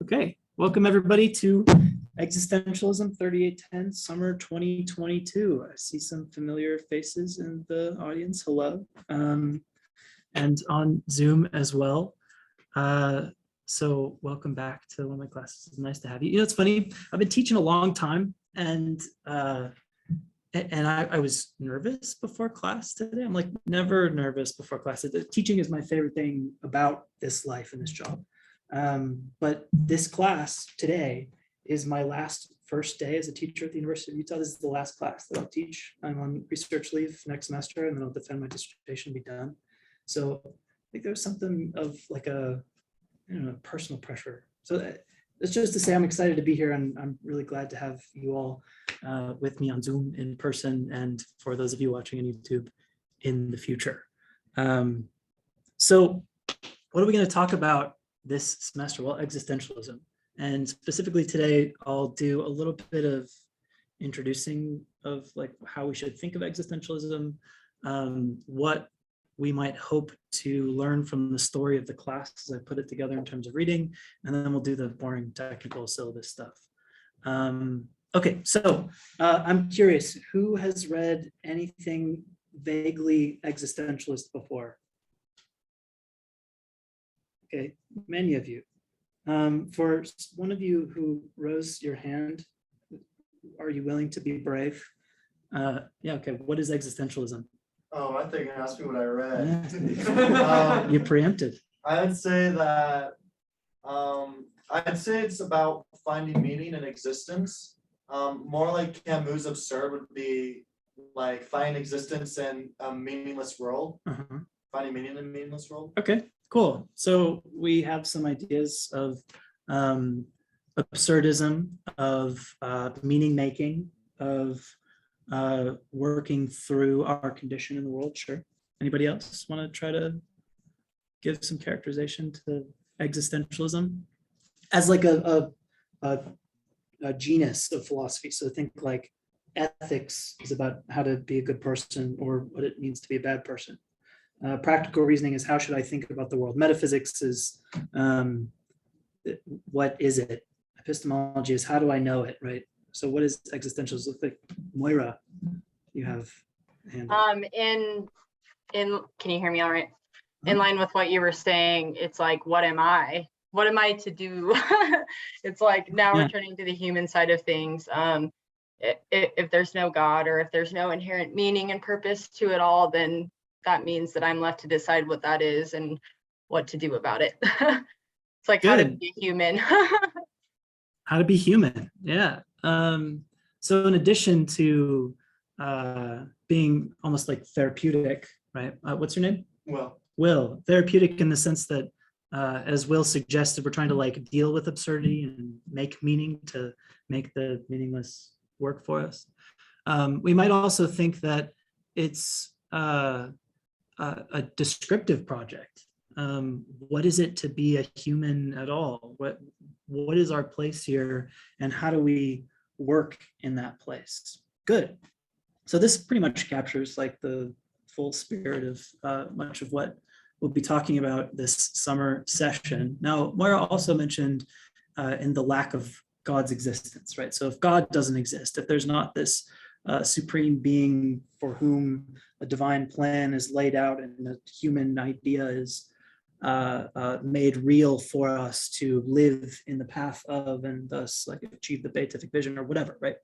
Okay, welcome everybody to Existentialism 3810 Summer 2022. I see some familiar faces in the audience. Hello. And on Zoom as well. So welcome back to one of my classes. It's nice to have you. You know, it's funny, I've been teaching a long time and I was nervous before class today. I'm like never nervous before class. Teaching is my favorite thing about this life and this job. But this class today is my first day as a teacher at the University of Utah. This is the last class that I'll teach. I'm on research leave next semester, and then I'll defend my dissertation and be done. So I think there's something of like a, personal pressure. So it's just to say I'm excited to be here, and I'm really glad to have you all with me on Zoom in person, and for those of you watching on YouTube in the future. So what are we going to talk about this semester? Well, existentialism. And specifically today, I'll do a little bit of introducing of like how we should think of existentialism, what we might hope to learn from the story of the class as I put it together in terms of reading, and then we'll do the boring technical syllabus stuff. Okay, so I'm curious, who has read anything vaguely existentialist before? Okay, many of you. For one of you who rose your hand, are you willing to be brave? Yeah, okay, what is existentialism? Oh, I think you asked me what I read. You preempted. I would say that, it's about finding meaning in existence. More like Camus' Absurd would be like finding existence in a meaningless world. Finding meaning in a meaningless world. Okay, cool. So we have some ideas of absurdism, of meaning making, of working through our condition in the world. Sure. Anybody else want to try to give some characterization to existentialism as like a genus of philosophy? So think like ethics is about how to be a good person or what it means to be a bad person. Practical reasoning is how should I think about the world? Metaphysics is what is it? Epistemology is how do I know it, right? So what is existentialism? Like Moira, you have a hand up. In can you hear me all right? In line with what you were saying, it's like, what am I? What am I to do? It's like now we're turning to the human side of things. If there's no God or if there's no inherent meaning and purpose to it all, then that means that I'm left to decide what that is and what to do about it. It's like how to be human. How to be human, yeah. So in addition to being almost like therapeutic, right? What's your name? Will. Therapeutic in the sense that, as Will suggested, we're trying to like deal with absurdity and make meaning to make the meaningless work for us. We might also think that it's a descriptive project. What is it to be a human at all? What is our place here, and how do we work in that place? Good. So this pretty much captures like the full spirit of much of what we'll be talking about this summer session. Now, Moira also mentioned in the lack of God's existence, right? So if God doesn't exist, if there's not this supreme being for whom a divine plan is laid out and a human idea is made real for us to live in the path of and thus like achieve the beatific vision or whatever, right?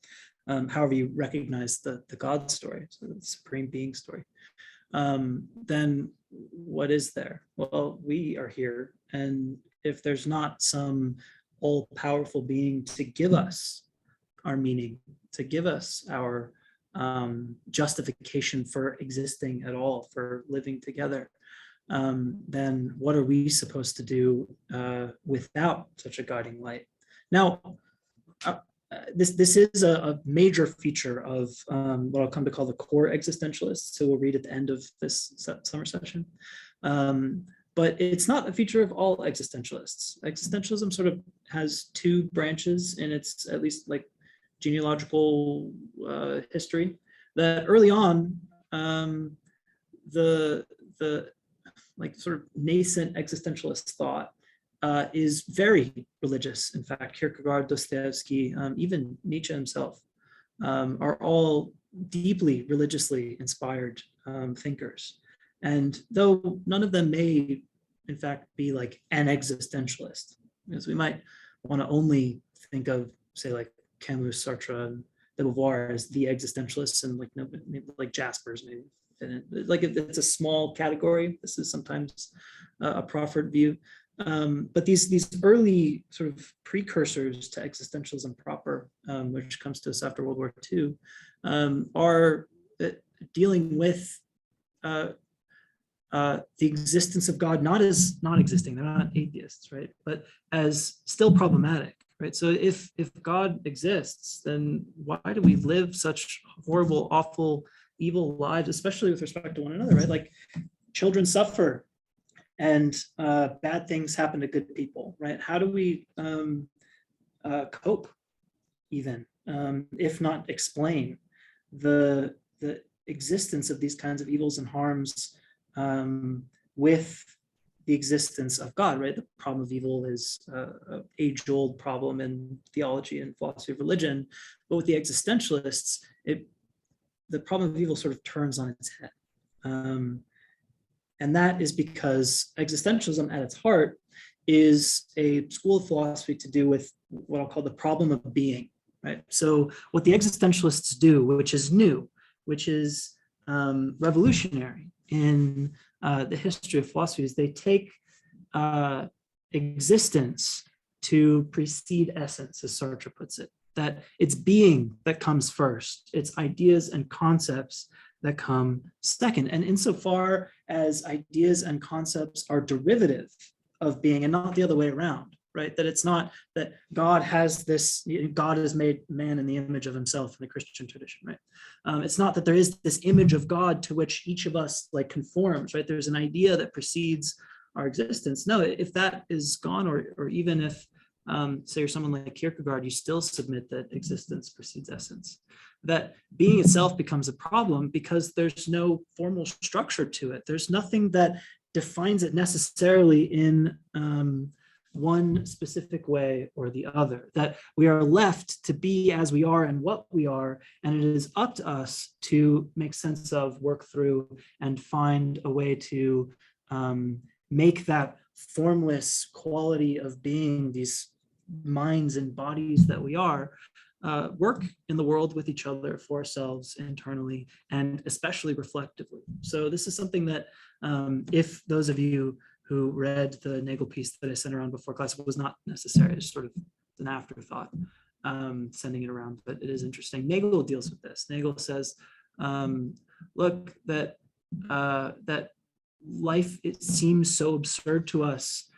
However you recognize the God story, so the supreme being story, then what is there? Well, we are here, and if there's not some all-powerful being to give us our meaning, to give us our justification for existing at all, for living together, then what are we supposed to do without such a guiding light? Now, this is a major feature of what I'll come to call the core existentialists, who we'll read at the end of this summer session. But it's not a feature of all existentialists. Existentialism sort of has two branches in its at least like genealogical history. That early on, the like sort of nascent existentialist thought is very religious. In fact, Kierkegaard, Dostoevsky, even Nietzsche himself are all deeply religiously inspired thinkers. And though none of them may, in fact, be like an existentialist, because we might want to only think of, say, like Camus, Sartre, and de Beauvoir as the existentialists, and like maybe like Jaspers, maybe. And like it's a small category. This is sometimes a proffered view. But these early sort of precursors to existentialism proper, which comes to us after World War II, are dealing with the existence of God, not as non-existing, they're not atheists, right? But as still problematic, right? So if God exists, then why do we live such horrible, awful, evil lives, especially with respect to one another, right? Like children suffer and bad things happen to good people, right? How do we cope even, if not explain the existence of these kinds of evils and harms with the existence of God, right? The problem of evil is an age-old problem in theology and philosophy of religion, but with the existentialists, the problem of evil sort of turns on its head. And that is because existentialism at its heart is a school of philosophy to do with what I'll call the problem of being, right? So what the existentialists do, which is new, which is revolutionary in the history of philosophy, is they take existence to precede essence, as Sartre puts it, that it's being that comes first, it's ideas and concepts that come second. And insofar as ideas and concepts are derivative of being and not the other way around, right? That it's not that God has this, God has made man in the image of himself in the Christian tradition, right? It's not that there is this image of God to which each of us like conforms, right? There's an idea that precedes our existence. No, if that is gone, or even if, say you're someone like Kierkegaard, you still submit that existence precedes essence. That being itself becomes a problem because there's no formal structure to it. There's nothing that defines it necessarily in one specific way or the other, that we are left to be as we are and what we are, and it is up to us to make sense of, work through, and find a way to make that formless quality of being, these minds and bodies that we are, work in the world with each other, for ourselves, internally, and especially reflectively. So this is something that if those of you who read the Nagel piece that I sent around before class, it was not necessary, it's sort of an afterthought, sending it around, but it is interesting. Nagel deals with this. Nagel says, look, that life, it seems so absurd to us,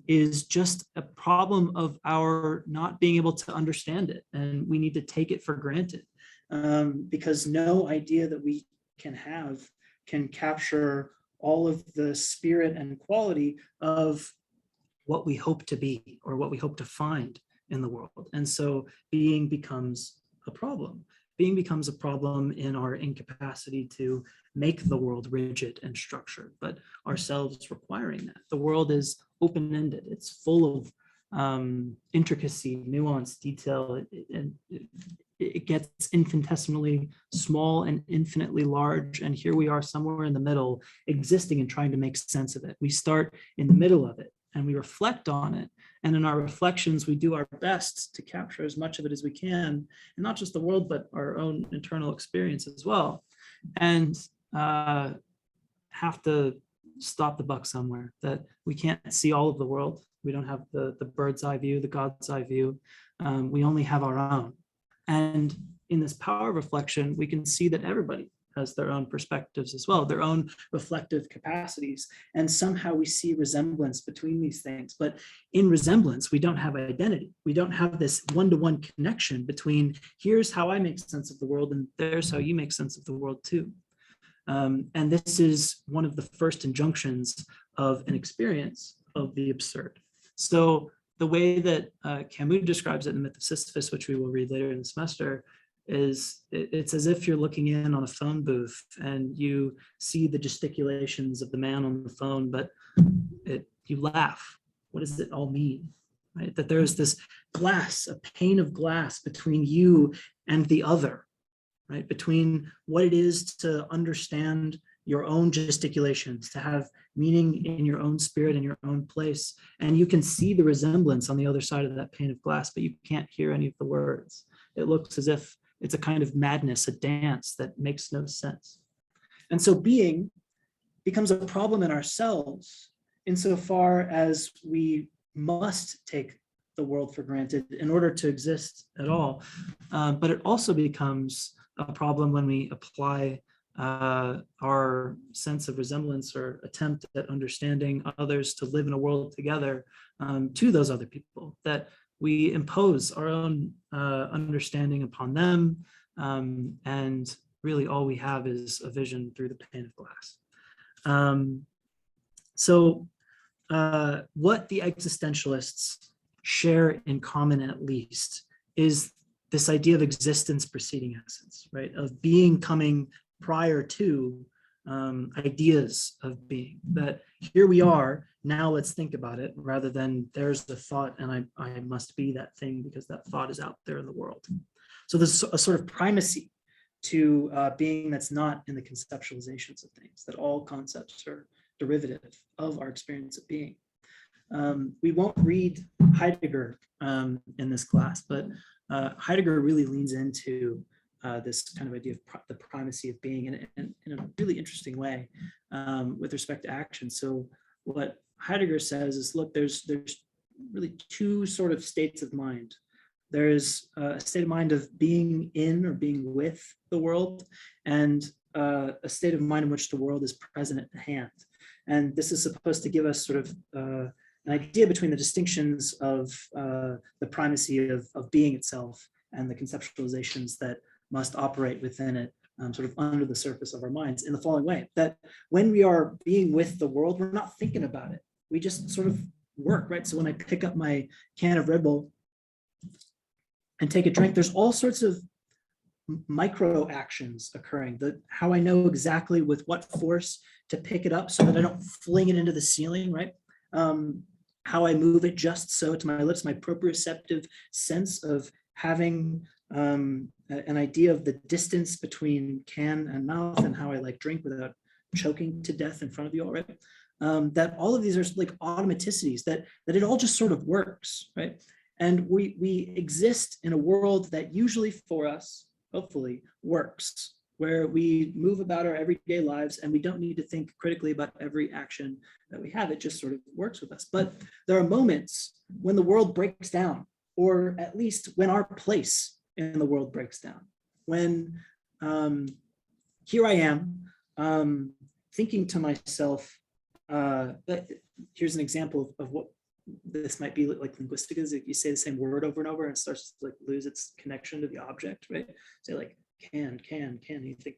is just a problem of our not being able to understand it, and we need to take it for granted, because no idea that we can have can capture all of the spirit and quality of what we hope to be or what we hope to find in the world. And so being becomes a problem. Being becomes a problem in our incapacity to make the world rigid and structured, but ourselves requiring that. The world is open-ended. It's full of intricacy, nuance, detail, and it gets infinitesimally small and infinitely large. And here we are somewhere in the middle, existing and trying to make sense of it. We start in the middle of it and we reflect on it. And in our reflections, we do our best to capture as much of it as we can, and not just the world, but our own internal experience as well. And have to stop the buck somewhere, that we can't see all of the world. We don't have the bird's eye view, the God's eye view. We only have our own. And in this power of reflection, we can see that everybody has their own perspectives as well, their own reflective capacities. And somehow we see resemblance between these things. But in resemblance, we don't have identity. We don't have this one-to-one connection between here's how I make sense of the world and there's how you make sense of the world too. And this is one of the first injunctions of an experience of the absurd. So the way that Camus describes it in the Myth of Sisyphus, which we will read later in the semester, is it's as if you're looking in on a phone booth and you see the gesticulations of the man on the phone, but you laugh what does it all mean, right? That there's this glass, a pane of glass between you and the other, right? Between what it is to understand your own gesticulations, to have meaning in your own spirit, in your own place. And you can see the resemblance on the other side of that pane of glass, but you can't hear any of the words. It looks as if it's a kind of madness, a dance that makes no sense. And so being becomes a problem in ourselves insofar as we must take the world for granted in order to exist at all. But it also becomes a problem when we apply our sense of resemblance or attempt at understanding others to live in a world together to those other people, that we impose our own understanding upon them, and really all we have is a vision through the pane of glass. So what the existentialists share in common, at least, is this idea of existence preceding essence, right? Of being coming prior to ideas of being. That here we are, now let's think about it, rather than there's the thought and I must be that thing because that thought is out there in the world. So there's a sort of primacy to being that's not in the conceptualizations of things, that all concepts are derivative of our experience of being. We won't read Heidegger in this class, but Heidegger really leans into this kind of idea of the primacy of being in a really interesting way with respect to action. So what Heidegger says is, look, there's really two sort of states of mind. There's a state of mind of being in or being with the world, and a state of mind in which the world is present at hand. And this is supposed to give us sort of an idea between the distinctions of the primacy of being itself and the conceptualizations that must operate within it, sort of under the surface of our minds, in the following way: that when we are being with the world, we're not thinking about it. We just sort of work, right? So when I pick up my can of Red Bull and take a drink, there's all sorts of micro actions occurring. How I know exactly with what force to pick it up so that I don't fling it into the ceiling, right? How I move it just so to my lips, my proprioceptive sense of having an idea of the distance between can and mouth, and how I like drink without choking to death in front of you all, right? That all of these are like automaticities, that it all just sort of works, right? And we exist in a world that usually for us, hopefully, works, where we move about our everyday lives and we don't need to think critically about every action that we have. It just sort of works with us. But there are moments when the world breaks down, or at least when our place in the world breaks down. When here I am thinking to myself, here's an example of what this might be like linguistic, is if you say the same word over and over and it starts to like lose its connection to the object, right? Say like can, you think,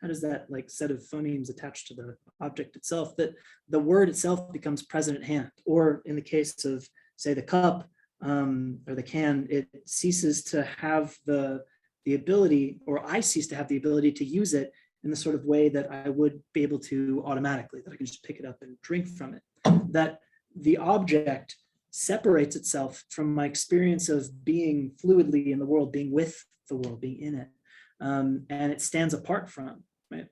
how does that like set of phonemes attached to the object itself, that the word itself becomes present at hand? Or in the case of, say, the cup or the can, it ceases to have the ability, or I cease to have the ability to use it in the sort of way that I would be able to automatically, that I can just pick it up and drink from it. That the object separates itself from my experience of being fluidly in the world, being with the world, being in it, and it stands apart from, right?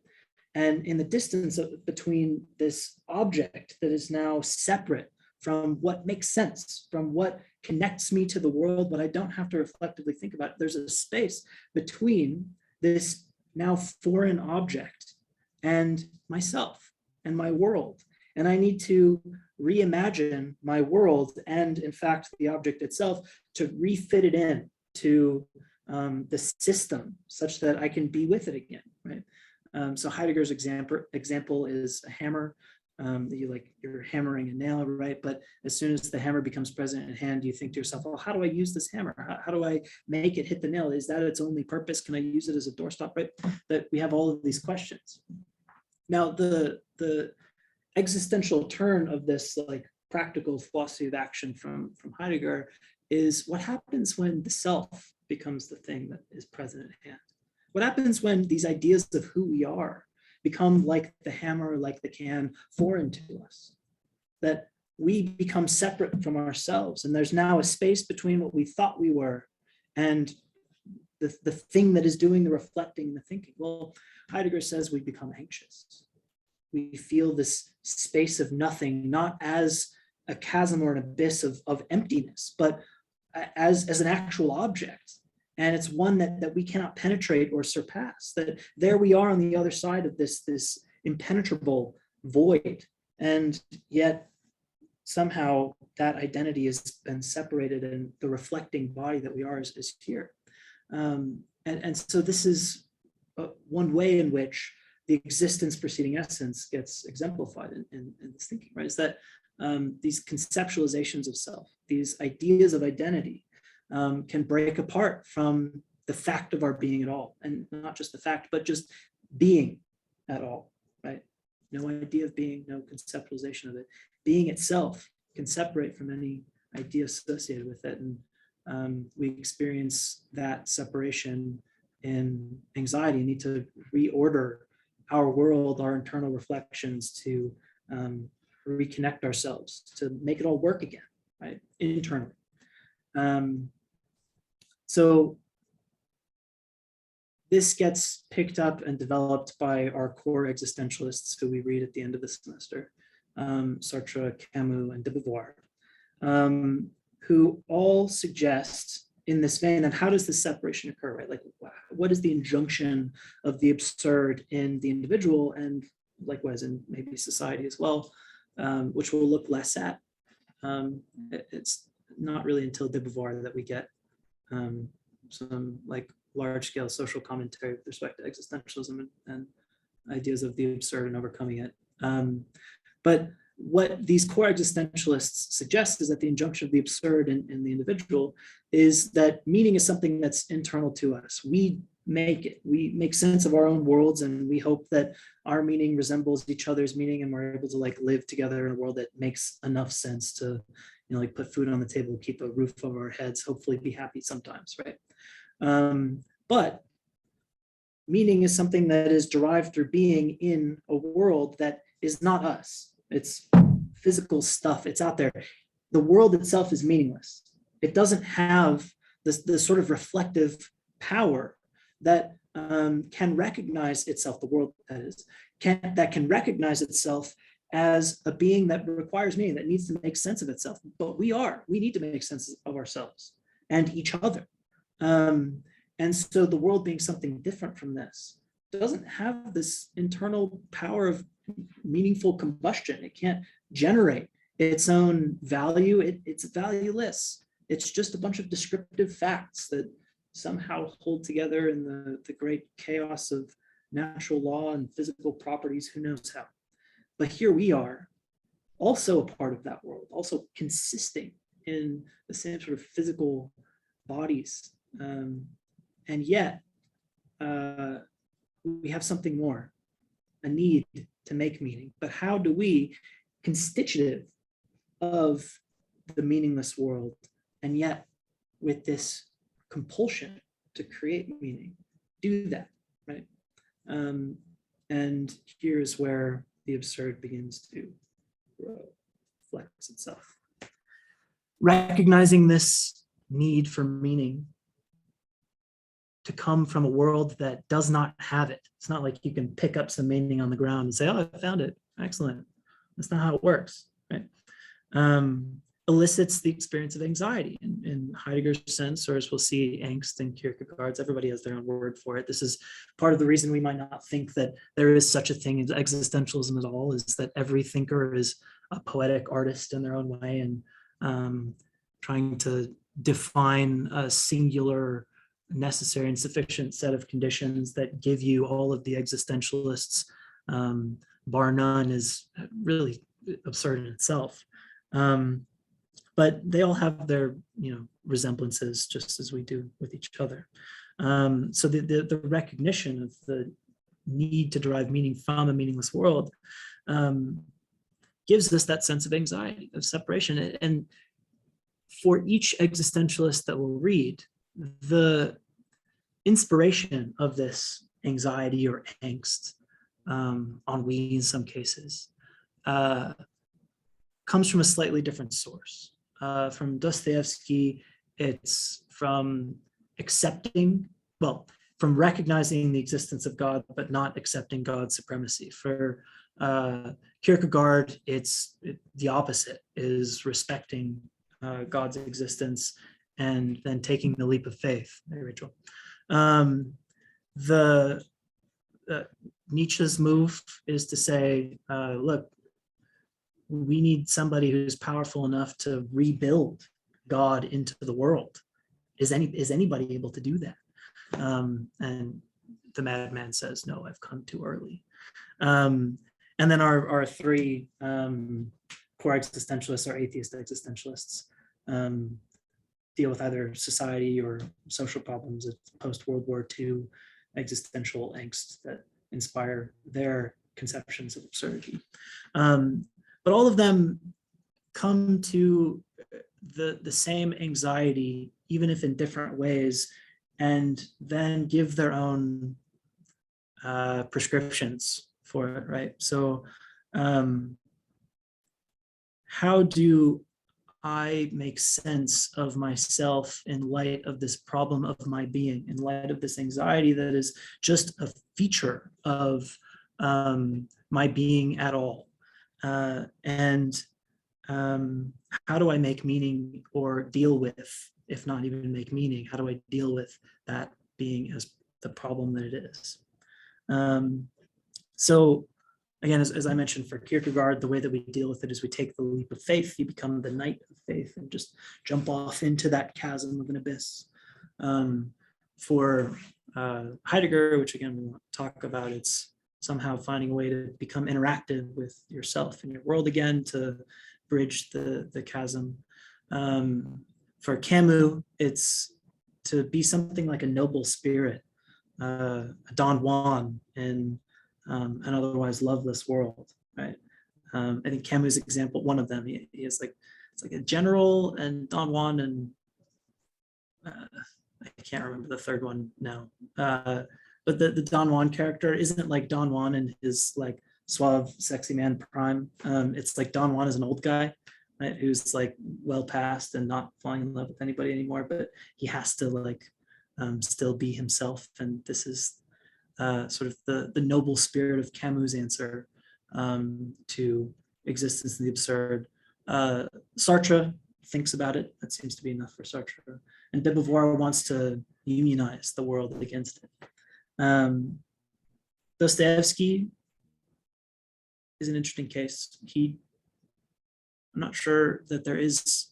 And in the distance between this object that is now separate from what makes sense, from what connects me to the world, but I don't have to reflectively think about it, there's a space between this now foreign object and myself and my world. And I need to reimagine my world and, in fact, the object itself, to refit it in to the system such that I can be with it again, right? So Heidegger's example is a hammer. You're hammering a nail, right? But as soon as the hammer becomes present at hand, you think to yourself, well, how do I use this hammer? How do I make it hit the nail? Is that its only purpose? Can I use it as a doorstop, right? That we have all of these questions. Now, the existential turn of this like practical philosophy of action from Heidegger is what happens when the self becomes the thing that is present at hand. What happens when these ideas of who we are become like the hammer, like the can, foreign to us? That we become separate from ourselves. And there's now a space between what we thought we were and the thing that is doing the reflecting and the thinking. Well, Heidegger says we become anxious. We feel this space of nothing, not as a chasm or an abyss of emptiness, but as an actual object. And it's one that we cannot penetrate or surpass, that there we are on the other side of this impenetrable void. And yet somehow that identity has been separated, and the reflecting body that we are is here. And so this is one way in which the existence preceding essence gets exemplified in this thinking, right? Is that these conceptualizations of self, these ideas of identity, can break apart from the fact of our being at all. And not just the fact, but just being at all, right? No idea of being, no conceptualization of it. Being itself can separate from any idea associated with it. And we experience that separation in anxiety, need to reorder our world, our internal reflections to reconnect ourselves, to make it all work again, right? Internally. So this gets picked up and developed by our core existentialists who we read at the end of the semester, Sartre, Camus, and de Beauvoir, who all suggest in this vein that how does this separation occur, right? Like, what is the injunction of the absurd in the individual, and likewise in maybe society as well, which we'll look less at. It's not really until de Beauvoir that we get some like large-scale social commentary with respect to existentialism and ideas of the absurd and overcoming it. But what these core existentialists suggest is that the injunction of the absurd in the individual is that meaning is something that's internal to us. We make it. We make sense of our own worlds, and we hope that our meaning resembles each other's meaning, and we're able to like live together in a world that makes enough sense to, you know, like put food on the table, keep a roof over our heads, hopefully be happy sometimes, right? But meaning is something that is derived through being in a world that is not us. It's physical stuff. It's out there. The world itself is meaningless. It doesn't have this sort of reflective power that can recognize itself, the world that is, that can recognize itself as a being that requires meaning, that needs to make sense of itself. But we need to make sense of ourselves and each other. And so the world being something different from this doesn't have this internal power of meaningful combustion. It can't generate its own value. It's valueless. It's just a bunch of descriptive facts that somehow hold together in the great chaos of natural law and physical properties, who knows how. But here we are, also a part of that world, also consisting in the same sort of physical bodies. And yet, we have something more, a need to make meaning. But how do we, constitutive of the meaningless world, and yet with this compulsion to create meaning, do that, right? And here's where the absurd begins to flex itself. Recognizing this need for meaning to come from a world that does not have it. It's not like you can pick up some meaning on the ground and say, oh, I found it, excellent. That's not how it works, right? Elicits the experience of anxiety in Heidegger's sense, or as we'll see, angst and Kierkegaard's. Everybody has their own word for it. This is part of the reason we might not think that there is such a thing as existentialism at all, is that every thinker is a poetic artist in their own way, and trying to define a singular, necessary and sufficient set of conditions that give you all of the existentialists, bar none, is really absurd in itself. But they all have their, resemblances, just as we do with each other. So the recognition of the need to derive meaning from a meaningless world gives us that sense of anxiety, of separation. And for each existentialist that we'll read, the inspiration of this anxiety or angst, ennui in some cases, comes from a slightly different source. From Dostoevsky, it's from from recognizing the existence of God, but not accepting God's supremacy. For Kierkegaard, the opposite, is respecting God's existence and then taking the leap of faith. Hey, Rachel. Nietzsche's move is to say, look, we need somebody who's powerful enough to rebuild God into the world. Is anybody able to do that? And the madman says, no, I've come too early. And then our three core existentialists, or atheist existentialists, deal with either society or social problems of post-World War II existential angst that inspire their conceptions of absurdity. But all of them come to the same anxiety, even if in different ways, and then give their own prescriptions for it, right? So how do I make sense of myself in light of this problem of my being, in light of this anxiety that is just a feature of my being at all? And how do I make meaning, or deal with, if not even make meaning, how do I deal with that being as the problem that it is? So again, as I mentioned, for Kierkegaard, the way that we deal with it is we take the leap of faith. You become the knight of faith and just jump off into that chasm of an abyss. For Heidegger, which again we won't talk about, it's somehow finding a way to become interactive with yourself and your world again, to bridge the chasm. For Camus, it's to be something like a noble spirit, a Don Juan in an otherwise loveless world, right? I think Camus' example, one of them, he is like, it's like a general and Don Juan, and I can't remember the third one now. But the Don Juan character isn't like Don Juan in his like suave, sexy man prime. It's like Don Juan is an old guy, right, who's like well past and not falling in love with anybody anymore, but he has to like still be himself. And this is sort of the noble spirit of Camus' answer to existence in the absurd. Sartre thinks about it. That seems to be enough for Sartre. And de Beauvoir wants to unionize the world against it. Dostoevsky is an interesting case. I'm not sure that there is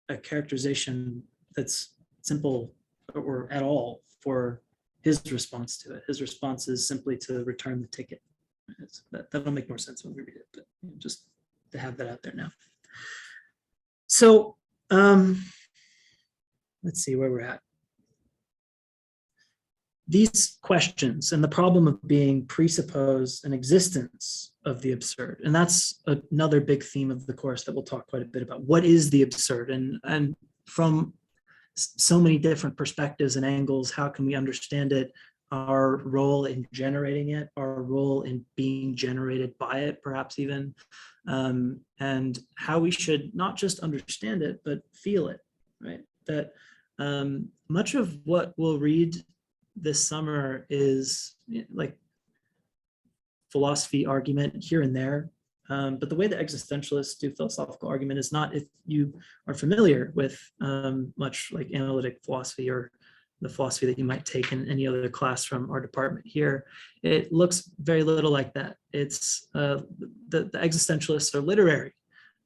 a characterization that's simple or at all for his response to it. His response is simply to return the ticket. That'll make more sense when we read it, but just to have that out there now. So let's see where we're at. These questions and the problem of being presuppose an existence of the absurd. And that's another big theme of the course that we'll talk quite a bit about. What is the absurd? And from so many different perspectives and angles, how can we understand it? Our role in generating it, our role in being generated by it, perhaps even, and how we should not just understand it, but feel it, right? That much of what we'll read this summer is like philosophy argument here and there. But the way that existentialists do philosophical argument is not, if you are familiar with much like analytic philosophy or the philosophy that you might take in any other class from our department here, it looks very little like that. It's the existentialists are literary,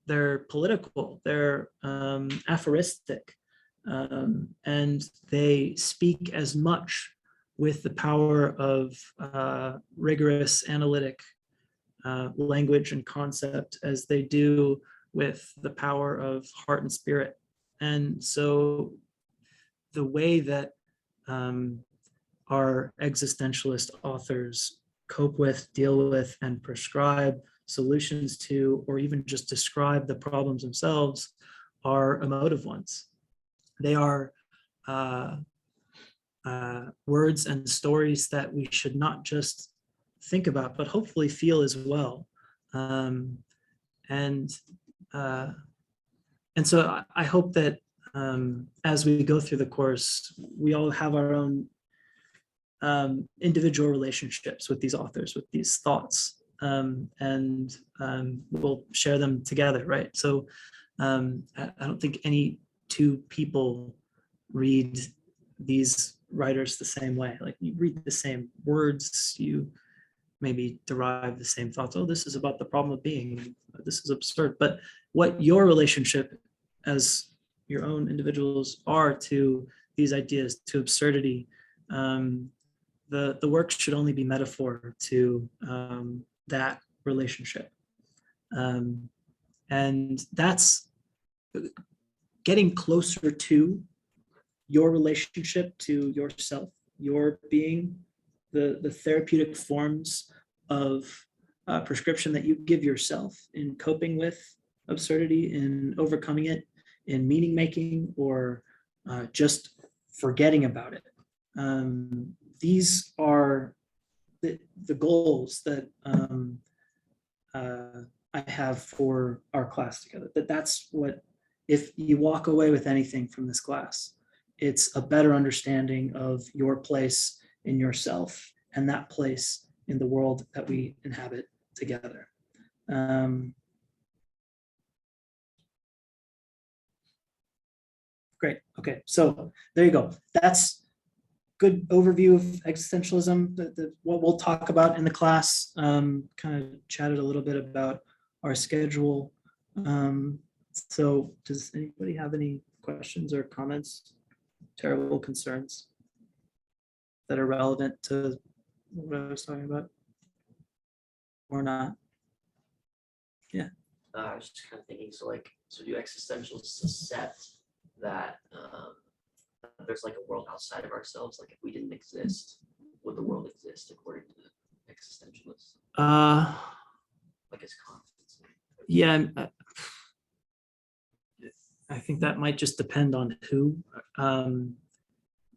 they're political, they're aphoristic, and they speak as much with the power of rigorous analytic language and concept as they do with the power of heart and spirit. And so the way that our existentialist authors cope with, deal with, and prescribe solutions to, or even just describe the problems themselves, are emotive ones. They are words and stories that we should not just think about, but hopefully feel as well. And and so I hope that as we go through the course, we all have our own individual relationships with these authors, with these thoughts, and we'll share them together, right? So I don't think any two people read these writers the same way. Like, you read the same words, you maybe derive the same thoughts. Oh, this is about the problem of being. This is absurd. But what your relationship as your own individuals are to these ideas, to absurdity, the work should only be metaphor to that relationship. And that's getting closer to your relationship to yourself, your being, the therapeutic forms of prescription that you give yourself in coping with absurdity, in overcoming it, in meaning making, or just forgetting about it. These are the goals that I have for our class together. That's what, if you walk away with anything from this class, it's a better understanding of your place in yourself and that place in the world that we inhabit together. Great. Okay, so there you go. That's good overview of existentialism. What we'll talk about in the class. Kind of chatted a little bit about our schedule. So does anybody have any questions or comments, terrible concerns that are relevant to what I was talking about, or not? Yeah. I was just kind of thinking, so do existentialists accept that there's like a world outside of ourselves? Like, if we didn't exist, would the world exist according to existentialists? Like, as confidence. Yeah, I think that might just depend on who.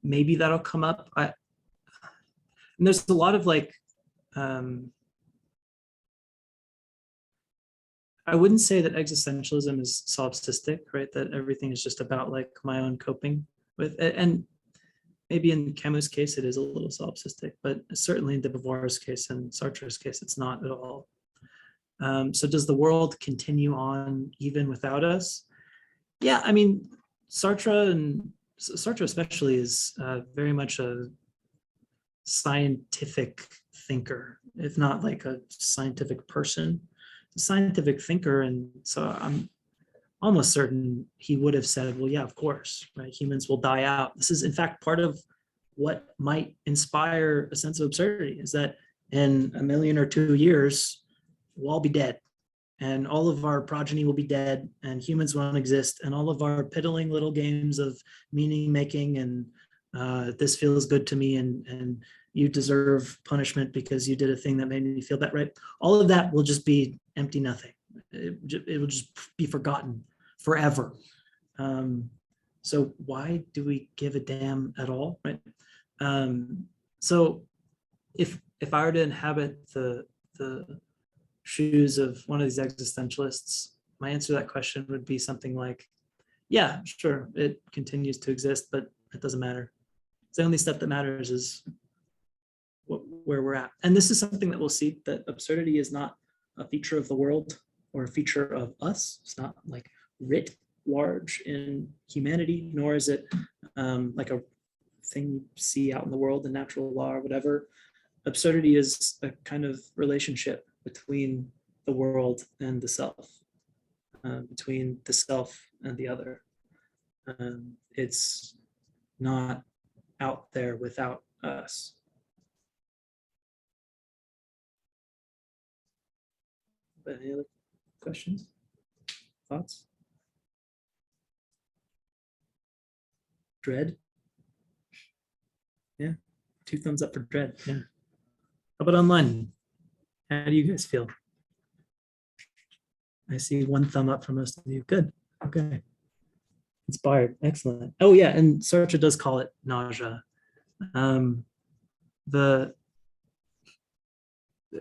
Maybe that'll come up. And there's a lot of like, I wouldn't say that existentialism is solipsistic, right? That everything is just about like my own coping with it. And maybe in Camus' case, it is a little solipsistic, but certainly in de Beauvoir's case and Sartre's case, it's not at all. So does the world continue on even without us? Yeah, I mean, Sartre especially is very much a scientific thinker, if not like a scientific person, a scientific thinker. And so I'm almost certain he would have said, well, yeah, of course, right? Humans will die out. This is in fact part of what might inspire a sense of absurdity, is that in 1 million or 2 years, we'll all be dead. And all of our progeny will be dead, and humans won't exist, and all of our piddling little games of meaning making and this feels good to me, and you deserve punishment because you did a thing that made me feel that, right? All of that will just be empty nothing. It will just be forgotten forever. So why do we give a damn at all, right? So if I were to inhabit the shoes of one of these existentialists, my answer to that question would be something like, yeah, sure, it continues to exist, but it doesn't matter. The only stuff that matters is where we're at. And this is something that we'll see, that absurdity is not a feature of the world or a feature of us. It's not like writ large in humanity, nor is it like a thing you see out in the world in natural law or whatever. Absurdity is a kind of relationship between the world and the self, between the self and the other. It's not out there without us. But any other questions, thoughts? Dread? Yeah, 2 thumbs up for dread. Yeah. How about online? How do you guys feel? I see 1 thumb up from most of you. Good. Okay. Inspired. Excellent. Oh yeah, and Sartre does call it nausea.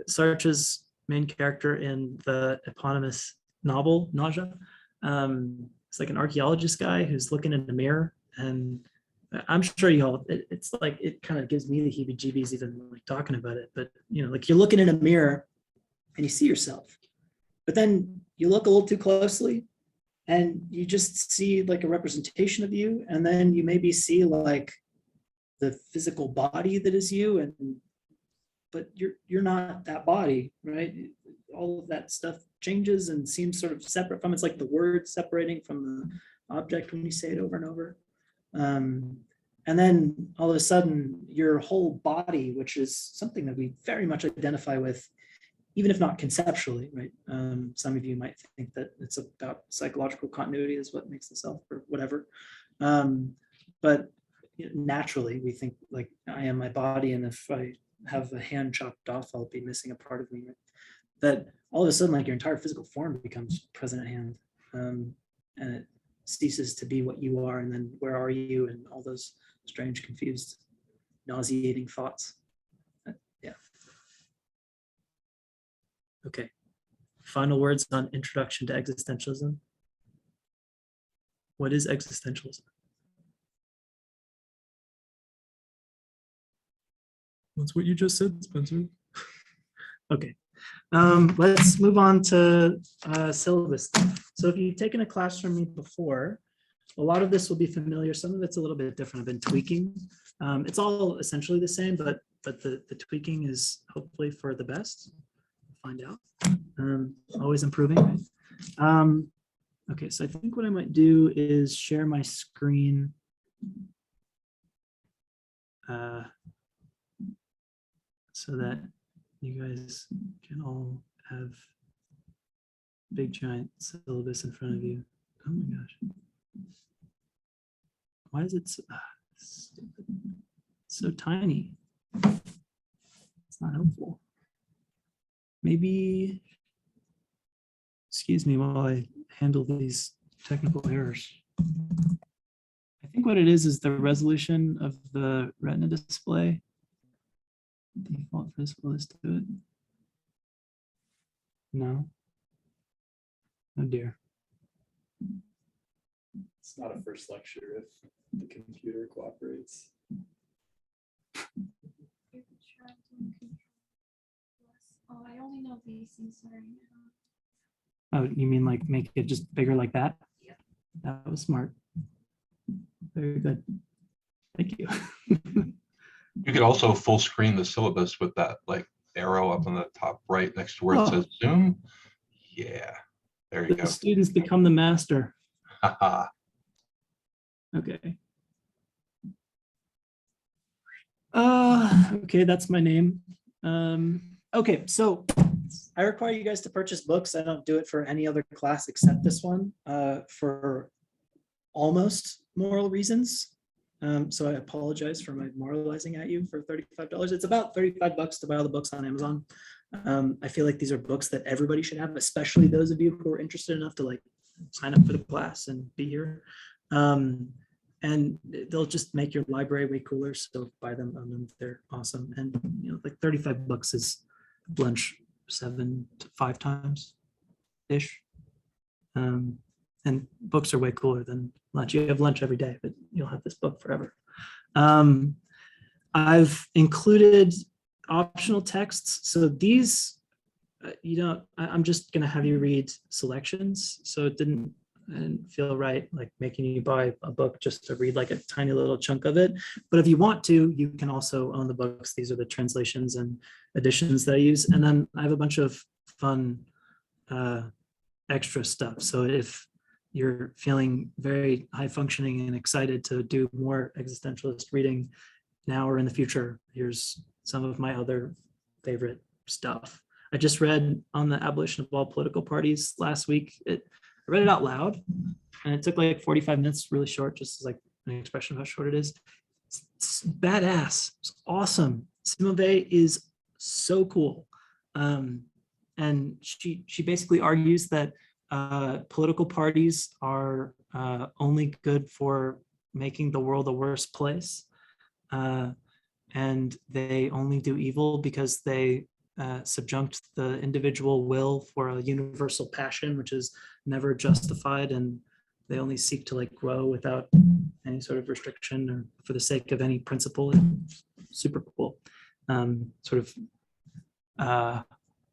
Sartre's main character in the eponymous novel, Nausea. It's like an archaeologist guy who's looking in the mirror, and I'm sure you all, it's like, it kind of gives me the heebie-jeebies even like talking about it. But like you're looking in a mirror and you see yourself, but then you look a little too closely and you just see like a representation of you, and then you maybe see like the physical body that is you, but you're not that body, right? All of that stuff changes and seems sort of separate from, it's like the word separating from the object when you say it over and over. And then all of a sudden your whole body, which is something that we very much identify with, even if not conceptually, right? Some of you might think that it's about psychological continuity is what makes the self or whatever. But naturally we think like I am my body, and if I have a hand chopped off, I'll be missing a part of me. Right? That all of a sudden like your entire physical form becomes present at hand, and it ceases to be what you are, and then where are you, and all those strange, confused, nauseating thoughts. Yeah. Okay. Final words on Introduction to Existentialism. What is existentialism? That's what you just said, Spencer. Okay. Let's move on to syllabus. So if you've taken a class from me before, a lot of this will be familiar. Some of it's a little bit different. I've been tweaking. It's all essentially the same, but the tweaking is hopefully for the best. Find out. Always improving. Right? Okay, so I think what I might do is share my screen. So that you guys can all have big giant syllabus in front of you. Oh my gosh. Why is it so tiny? It's not helpful. Maybe, excuse me while I handle these technical errors. I think what it is the resolution of the Retina display. Default for this, will this do it? No. Oh dear. It's not a first lecture if the computer cooperates. Oh, I only know VC, sorry. Oh, you mean like make it just bigger like that? Yeah. That was smart. Very good. Thank you. You could also full screen the syllabus with that like arrow up on the top right next to where it says Zoom. Yeah, there you The go. students become the master. Haha. Okay. Okay, that's my name. Okay, so I require you guys to purchase books. I don't do it for any other class except this one, for almost moral reasons. So I apologize for my moralizing at you for $35. It's about $35 to buy all the books on Amazon. I feel like these are books that everybody should have, especially those of you who are interested enough to like sign up for the class and be here. And they'll just make your library way cooler. So buy them. They're awesome. And like $35 is lunch 7 to 5 times ish. And books are way cooler than lunch. You have lunch every day, but you'll have this book forever. I've included optional texts. So these, I'm just gonna have you read selections. So it didn't feel right like making you buy a book just to read like a tiny little chunk of it. But if you want to, you can also own the books. These are the translations and editions that I use. And then I have a bunch of fun extra stuff. So if you're feeling very high functioning and excited to do more existentialist reading now or in the future, here's some of my other favorite stuff. I just read On the Abolition of All Political Parties last week. I read it out loud and it took like 45 minutes, really short, just as like an expression of how short it is. It's badass. It's awesome. Simone is so cool. And she basically argues that political parties are only good for making the world a worse place. And they only do evil because they subjunct the individual will for a universal passion, which is never justified, and they only seek to like grow without any sort of restriction or for the sake of any principle. Super cool. Sort of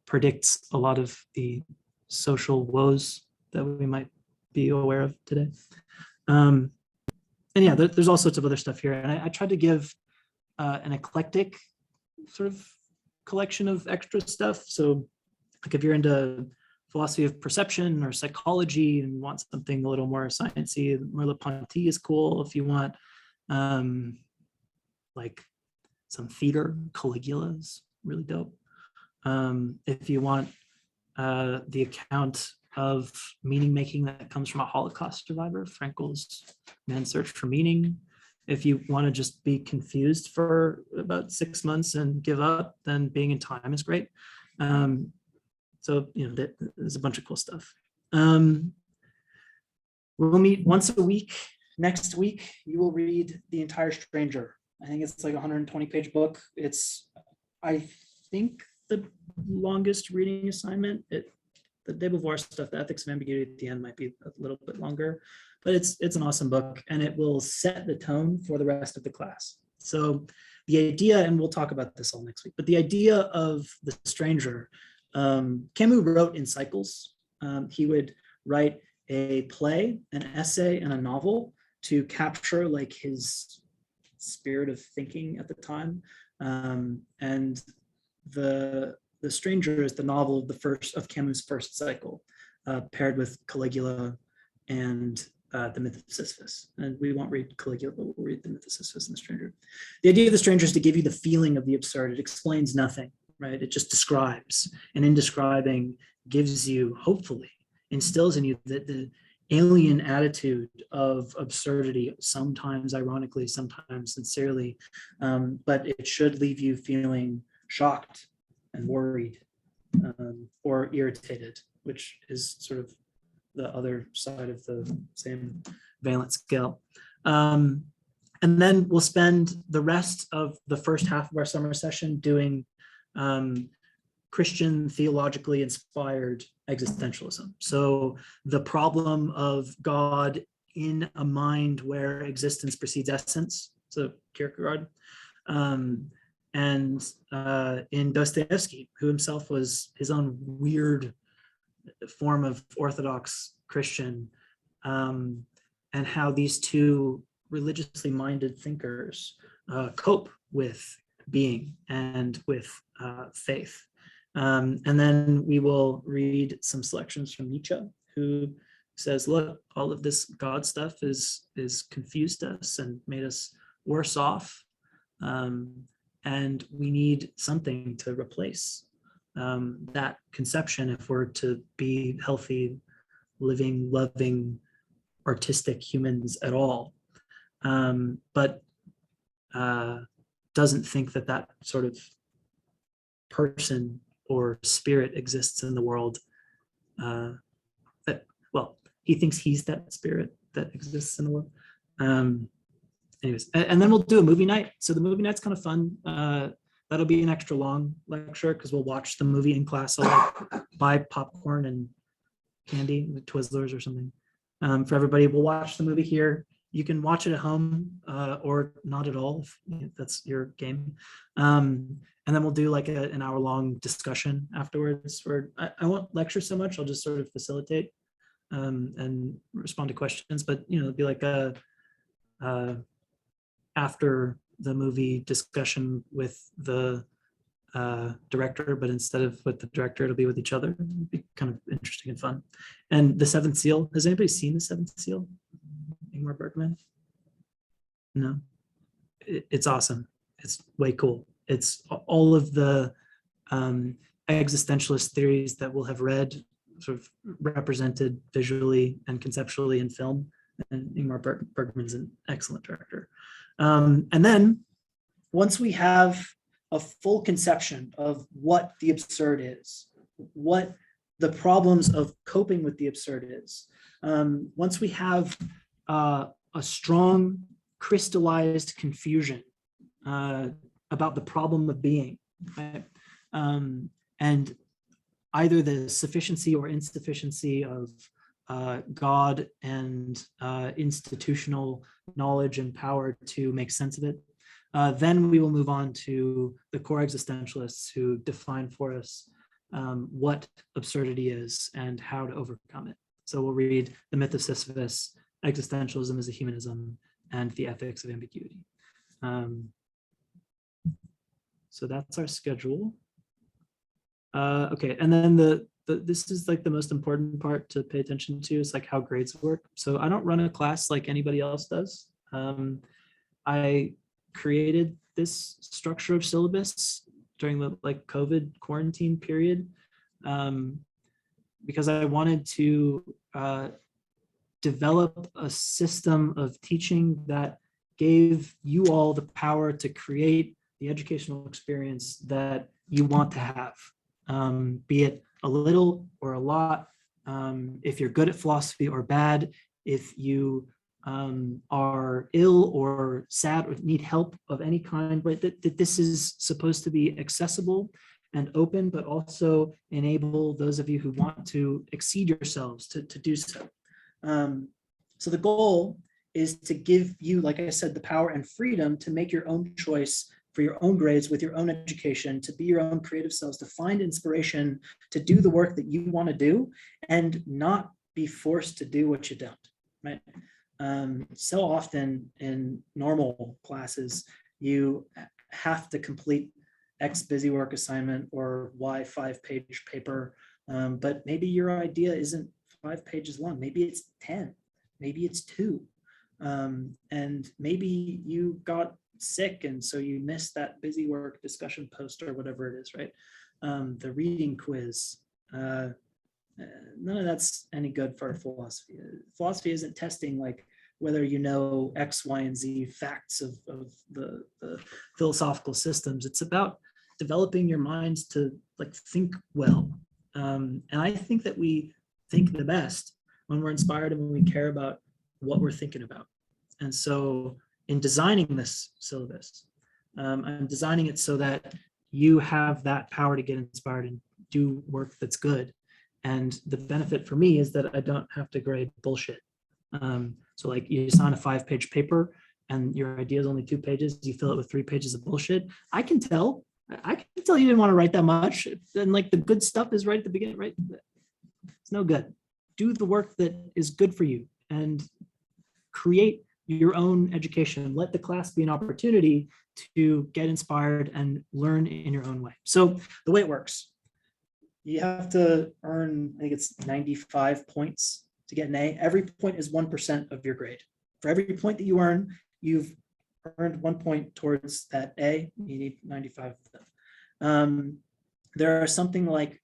predicts a lot of the social woes that we might be aware of today. And yeah, there's all sorts of other stuff here. And I tried to give an eclectic sort of collection of extra stuff. So like if you're into philosophy of perception or psychology and want something a little more sciencey, Merleau-Ponty is cool. If you want like some theater, Caligula is really dope. If you want the account of meaning making that comes from a Holocaust survivor, Frankel's Man's Search for Meaning. If you want to just be confused for about 6 months and give up, then Being in Time is great. So, you know, there's a bunch of cool stuff. We'll meet once a week. Next week, you will read The Entire Stranger. I think it's like a 120-page book. It's, I think, the longest reading assignment. The de Beauvoir stuff, the ethics of ambiguity at the end might be a little bit longer, but it's an awesome book, and it will set the tone for the rest of the class. So the idea, and we'll talk about this all next week, but the idea of The Stranger, Camus wrote in cycles. He would write a play, an essay, and a novel to capture like his spirit of thinking at the time. And the Stranger is the novel of of Camus' first cycle, paired with Caligula and the Myth of Sisyphus. And we won't read Caligula, but we'll read the Myth of Sisyphus and The Stranger. The idea of The Stranger is to give you the feeling of the absurd. It explains nothing, right? It just describes, and in describing gives you, hopefully, instills in you the alien attitude of absurdity, sometimes ironically, sometimes sincerely, but it should leave you feeling shocked and worried, or irritated, which is sort of the other side of the same valence scale. And then we'll spend the rest of the first half of our summer session doing Christian theologically inspired existentialism. So the problem of God in a mind where existence precedes essence, so Kierkegaard. And in Dostoevsky, who himself was his own weird form of Orthodox Christian, and how these two religiously minded thinkers cope with being and with faith. And then we will read some selections from Nietzsche, who says, look, all of this God stuff is confused us and made us worse off. And we need something to replace that conception if we're to be healthy, living, loving, artistic humans at all. But doesn't think that sort of person or spirit exists in the world. Well, he thinks he's that spirit that exists in the world. Anyways, and then we'll do a movie night. So the movie night's kind of fun. That'll be an extra long lecture because we'll watch the movie in class. I'll like buy popcorn and candy, Twizzlers or something for everybody. We'll watch the movie here. You can watch it at home or not at all if that's your game. And then we'll do like an hour-long discussion afterwards. Where I won't lecture so much. I'll just sort of facilitate and respond to questions. But you know, it'll be like a after the movie discussion with the director, but instead of with the director, it'll be with each other. It'll be kind of interesting and fun. And The Seventh Seal, has anybody seen The Seventh Seal? Ingmar Bergman? No, it's awesome. It's way cool. It's all of the existentialist theories that we'll have read sort of represented visually and conceptually in film. And Ingmar Bergman's an excellent director. And then once we have a full conception of what the absurd is, what the problems of coping with the absurd is, once we have a strong crystallized confusion about the problem of being, right? And either the sufficiency or insufficiency of God and institutional knowledge and power to make sense of it. Then we will move on to the core existentialists who define for us what absurdity is and how to overcome it. So we'll read The Myth of Sisyphus, Existentialism as a Humanism, and The Ethics of Ambiguity. So that's our schedule. Okay, and then this is like the most important part to pay attention to, is like how grades work. So I don't run a class like anybody else does. I created this structure of syllabus during the like COVID quarantine period because I wanted to develop a system of teaching that gave you all the power to create the educational experience that you want to have, be it a little or a lot, if you're good at philosophy or bad, if you are ill or sad or need help of any kind, right? That this is supposed to be accessible and open, but also enable those of you who want to exceed yourselves to do so. So the goal is to give you, like I said, the power and freedom to make your own choice for your own grades with your own education, to be your own creative selves, to find inspiration, to do the work that you want to do and not be forced to do what you don't, right? So often in normal classes, you have to complete X busy work assignment or Y 5-page paper, but maybe your idea isn't 5 pages long. Maybe it's 10, maybe it's 2. And maybe you got sick and so you missed that busy work discussion post or whatever it is, right? The reading quiz, none of that's any good for philosophy. Philosophy isn't testing like whether you know X, Y, and Z facts of the philosophical systems. It's about developing your minds to like think well. And I think that we think the best when we're inspired and when we care about what we're thinking about. And so in designing this syllabus, I'm designing it so that you have that power to get inspired and do work that's good. And the benefit for me is that I don't have to grade bullshit. So like you sign a 5-page paper and your idea is only 2 pages, you fill it with 3 pages of bullshit. I can tell you didn't want to write that much. And like the good stuff is right at the beginning, right? It's no good. Do the work that is good for you and create your own education. Let the class be an opportunity to get inspired and learn in your own way. So the way it works, you have to earn, I think it's 95 points to get an A. Every point is 1% of your grade. For every point that you earn, you've earned 1 point towards that A. You need 95 of them. There are something like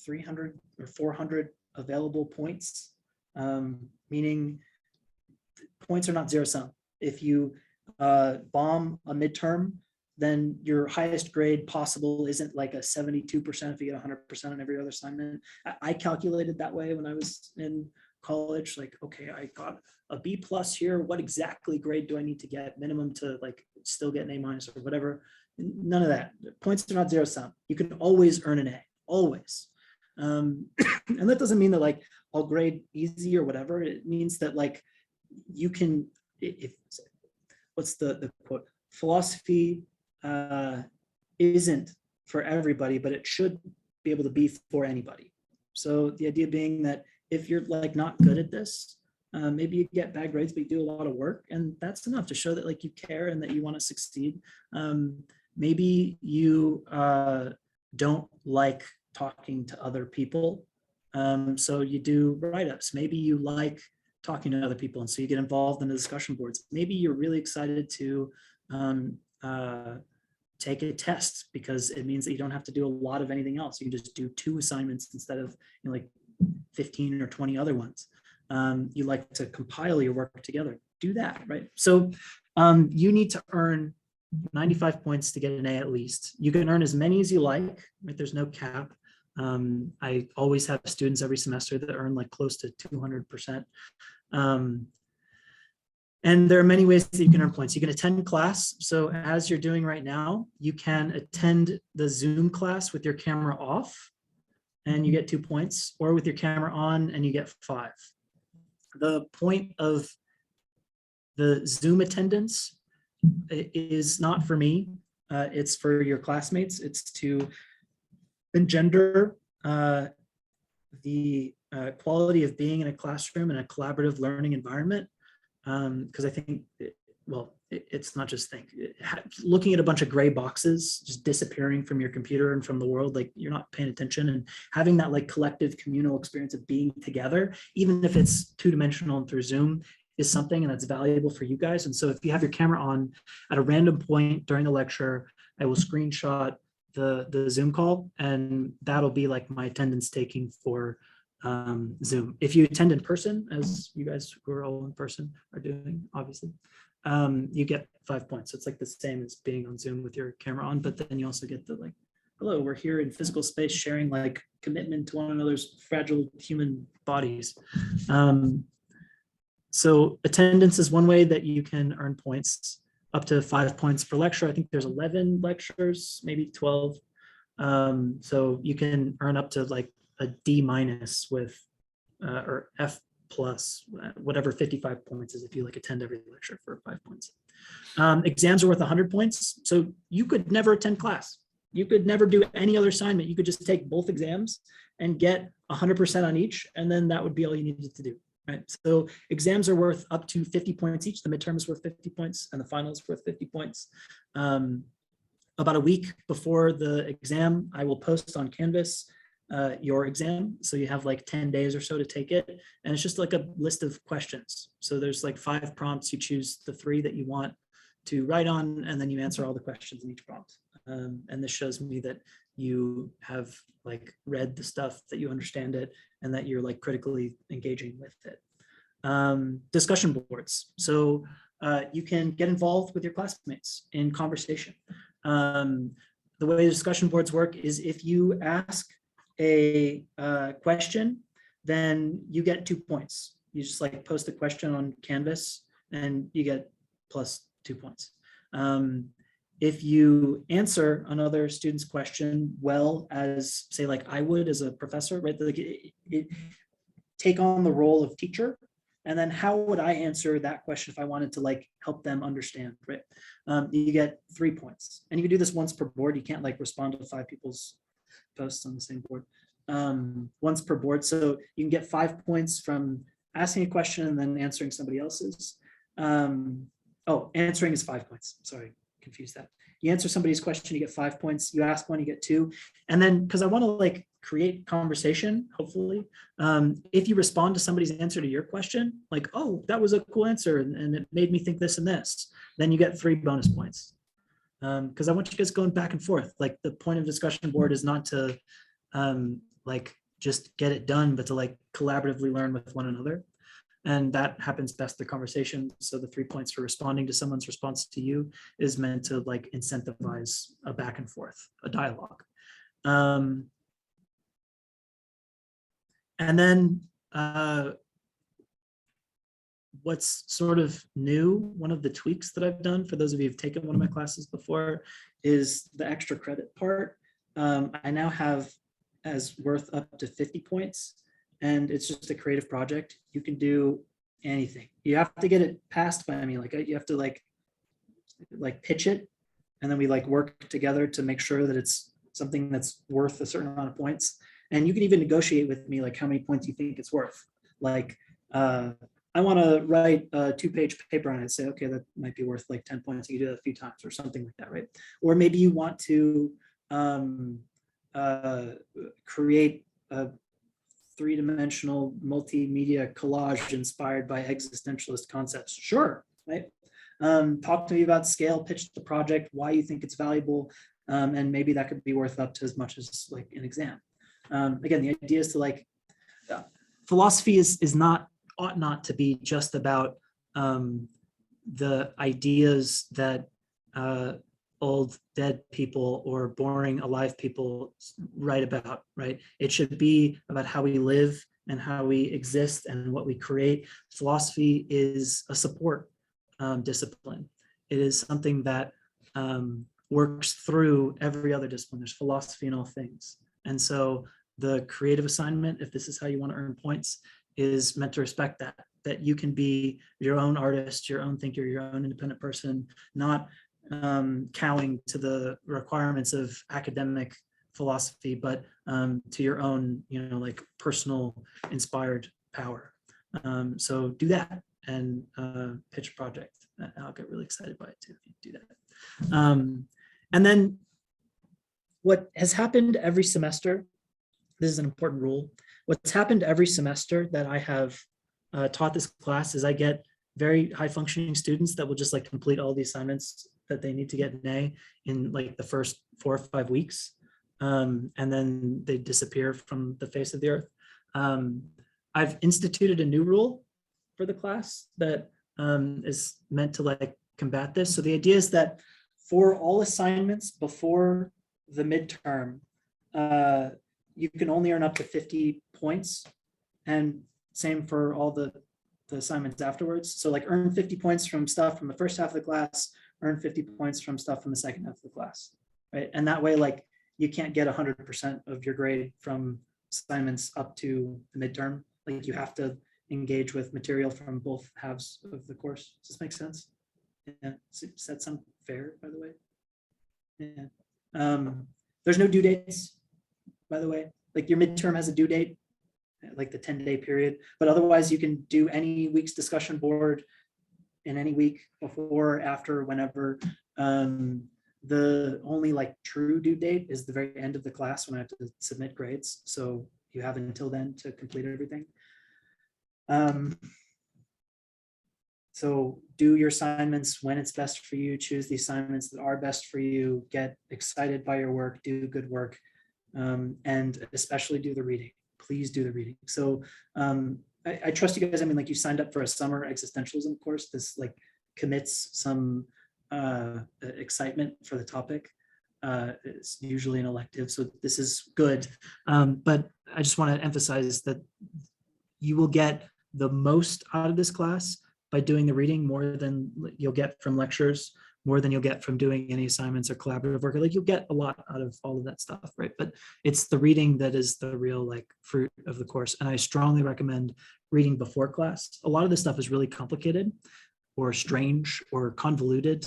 300 or 400 available points, meaning points are not zero sum. If you bomb a midterm, then your highest grade possible isn't like a 72% if you get 100% on every other assignment. I calculated that way when I was in college, like, okay, I got a B+ here. What exactly grade do I need to get minimum to like still get an A- or whatever? None of that. Points are not zero sum. You can always earn an A, always. And that doesn't mean that like I'll grade easy or whatever. It means that like you can, what's the quote? Philosophy isn't for everybody, but it should be able to be for anybody. So the idea being that if you're like not good at this, maybe you get bad grades, but you do a lot of work, and that's enough to show that like you care and that you want to succeed. Maybe you don't like talking to other people, so you do write-ups. Maybe you like talking to other people, and so you get involved in the discussion boards. Maybe you're really excited to take a test because it means that you don't have to do a lot of anything else. You can just do 2 assignments instead of like 15 or 20 other ones. You like to compile your work together. Do that, right? So you need to earn 95 points to get an A at least. You can earn as many as you like, right? There's no cap. I always have students every semester that earn like close to 200%. And there are many ways that you can earn points. You can attend class. So as you're doing right now, you can attend the Zoom class with your camera off and you get 2 points, or with your camera on and you get 5. The point of the Zoom attendance is not for me. It's for your classmates. It's to engender the quality of being in a classroom in a collaborative learning environment. Because I think, it's not just looking at a bunch of gray boxes just disappearing from your computer and from the world, like you're not paying attention, and having that like collective communal experience of being together, even if it's 2-dimensional and through Zoom, is something, and that's valuable for you guys. And so if you have your camera on at a random point during the lecture, I will screenshot the Zoom call, and that'll be like my attendance taking for Zoom. If you attend in person, as you guys who are all in person are doing, obviously, you get 5 points. So it's like the same as being on Zoom with your camera on, but then you also get the like, hello, we're here in physical space sharing like commitment to one another's fragile human bodies. So attendance is one way that you can earn points, up to 5 points per lecture. I think there's 11 lectures, maybe 12. So you can earn up to like a D- with, or F+, whatever 55 points is if you like attend every lecture for 5 points. Exams are worth 100 points. So you could never attend class. You could never do any other assignment. You could just take both exams and get 100% on each, and then that would be all you needed to do. Right. So exams are worth up to 50 points each. The midterm is worth 50 points and the final is worth 50 points. About a week before the exam, I will post on Canvas your exam. So you have like 10 days or so to take it. And it's just like a list of questions. So there's like 5 prompts. You choose the 3 that you want to write on, and then you answer all the questions in each prompt. And this shows me that you have like read the stuff, that you understand it, and that you're like critically engaging with it. Discussion boards. So you can get involved with your classmates in conversation. The way discussion boards work is if you ask a question, then you get 2 points. You just like post a question on Canvas and you get +2 points. If you answer another student's question well, as say like I would as a professor, right? Like it take on the role of teacher, and then how would I answer that question if I wanted to like help them understand, right? You get 3 points, and you can do this once per board. You can't like respond to 5 people's posts on the same board. Once per board, so you can get 5 points from asking a question and then answering somebody else's. Answering is 5 points. Sorry, confused that. You answer somebody's question, you get 5 points. You ask one, you get 2. And then, because I want to like create conversation, hopefully, if you respond to somebody's answer to your question, like, oh, that was a cool answer, and it made me think this and this, then you get 3 bonus points. Because I want you guys going back and forth. Like the point of discussion board is not to like just get it done, but to like collaboratively learn with one another. And that happens best through conversation. So the 3 points for responding to someone's response to you is meant to like incentivize a back and forth, a dialogue. And then what's sort of new, one of the tweaks that I've done for those of you who've taken one of my classes before, is the extra credit part. I now have as worth up to 50 points. And it's just a creative project. You can do anything. You have to get it passed by me. Like you have to like pitch it, and then we like work together to make sure that it's something that's worth a certain amount of points. And you can even negotiate with me like how many points you think it's worth. Like I want to write a 2-page paper on it. Say, okay, that might be worth like 10 points. You can do that a few times or something like that, right? Or maybe you want to create a 3-dimensional multimedia collage inspired by existentialist concepts. Sure, right? Talk to me about scale, pitch the project, why you think it's valuable, and maybe that could be worth up to as much as like an exam. Again, the idea is to like, philosophy ought not to be just about the ideas that old dead people or boring alive people write about, right? It should be about how we live and how we exist and what we create. Philosophy is a support discipline. It is something that works through every other discipline. There's philosophy in all things. And so the creative assignment, if this is how you want to earn points, is meant to respect that you can be your own artist, your own thinker, your own independent person, not cowing to the requirements of academic philosophy, but to your own, like personal inspired power. So do that and pitch a project. I'll get really excited by it too if you do that. And then what has happened every semester, this is an important rule. What's happened every semester that I have taught this class is I get very high functioning students that will just like complete all the assignments that they need to get an A in like the first 4 or 5 weeks. And then they disappear from the face of the earth. I've instituted a new rule for the class that is meant to like combat this. So the idea is that for all assignments before the midterm, you can only earn up to 50 points, and same for all the assignments afterwards. So like earn 50 points from stuff from the first half of the class, earn 50 points from stuff from the second half of the class, right? And that way, like you can't get 100% of your grade from assignments up to the midterm. Like you have to engage with material from both halves of the course. Does this make sense? Yeah, does that sound fair, by the way? Yeah. There's no due dates, by the way. Like your midterm has a due date, like the 10-day period, but otherwise you can do any week's discussion board in any week before, after, whenever. The only like true due date is the very end of the class when I have to submit grades. So you have until then to complete everything. So do your assignments when it's best for you, choose the assignments that are best for you, get excited by your work, do good work, and especially do the reading. Please do the reading. So I trust you guys. I mean, like you signed up for a summer existentialism course. This like commits some excitement for the topic. It's usually an elective, so this is good. But I just want to emphasize that you will get the most out of this class by doing the reading, more than you'll get from lectures, more than you'll get from doing any assignments or collaborative work. Like you'll get a lot out of all of that stuff, right? But it's the reading that is the real like fruit of the course. And I strongly recommend reading before class. A lot of this stuff is really complicated or strange or convoluted,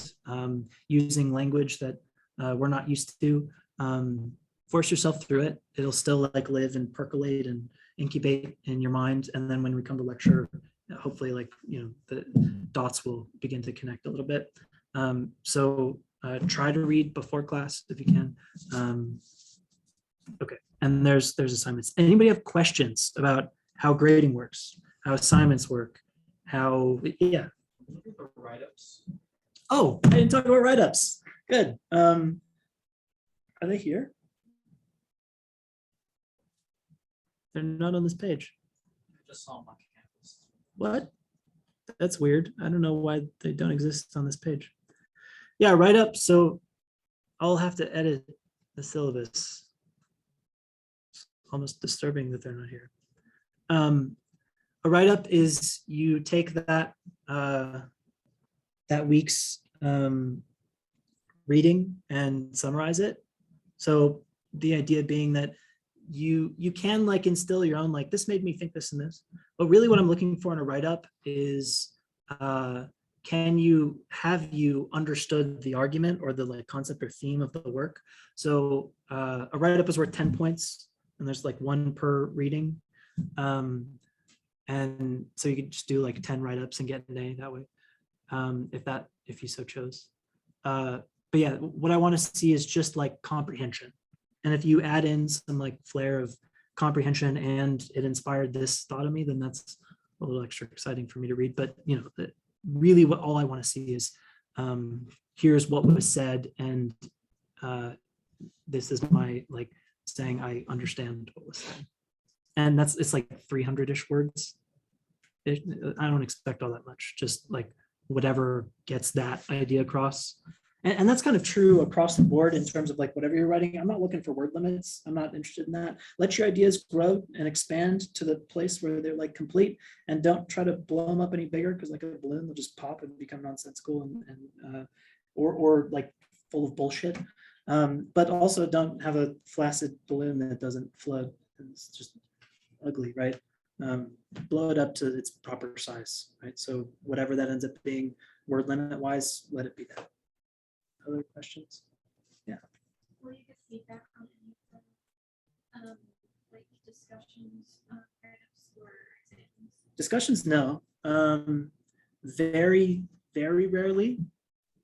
using language that we're not used to. Force yourself through it. It'll still like live and percolate and incubate in your mind. And then when we come to lecture, hopefully like, the dots will begin to connect a little bit. So try to read before class if you can. Okay, and there's assignments. Anybody have questions about how grading works, how assignments work, how, yeah. Write-ups. Oh, I didn't talk about write-ups. Good. Are they here? They're not on this page. I just saw them on campus. What? That's weird. I don't know why they don't exist on this page. Yeah, write-up. So I'll have to edit the syllabus. It's almost disturbing that they're not here. A write-up is you take that that week's reading and summarize it. So the idea being that you can like instill your own, like, this made me think this and this, but really what I'm looking for in a write-up is have you understood the argument or the like concept or theme of the work? So a write-up is worth 10 points and there's like 1 per reading. And so you could just do like 10 write-ups and get an A that way, if you so chose. But yeah, what I want to see is just like comprehension. And if you add in some like flair of comprehension and it inspired this thought of me, then that's a little extra exciting for me to read. But really what all I want to see is here's what was said, and this is my like saying I understand what was said. And it's like 300-ish words. I don't expect all that much, just like whatever gets that idea across. And that's kind of true across the board in terms of like whatever you're writing. I'm not looking for word limits. I'm not interested in that. Let your ideas grow and expand to the place where they're like complete, and don't try to blow them up any bigger, because like a balloon will just pop and become nonsensical and or like full of bullshit. But also don't have a flaccid balloon that doesn't float. It's just ugly, right? Blow it up to its proper size, right? So whatever that ends up being word limit wise, let it be that. Other questions? Will you get feedback on any of the like discussions, write-ups or exams? Discussions, no. Very, very rarely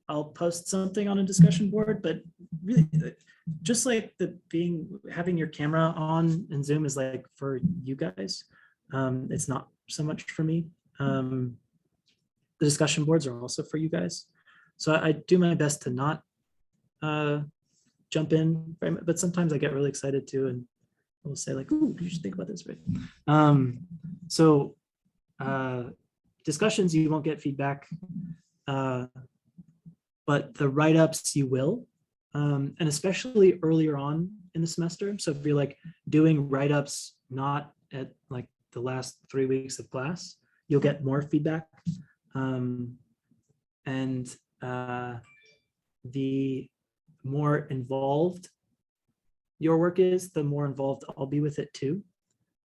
I'll post something on a discussion board, but really just like having your camera on in Zoom is like for you guys. It's not so much for me. The discussion boards are also for you guys. So I do my best to not jump in, but sometimes I get really excited too, and we'll say like, "Ooh, you should think about this," right? So discussions, you won't get feedback, but the write-ups you will, and especially earlier on in the semester. So if you're like doing write-ups not at like the last 3 weeks of class, you'll get more feedback, and the more involved your work is, the more involved I'll be with it too.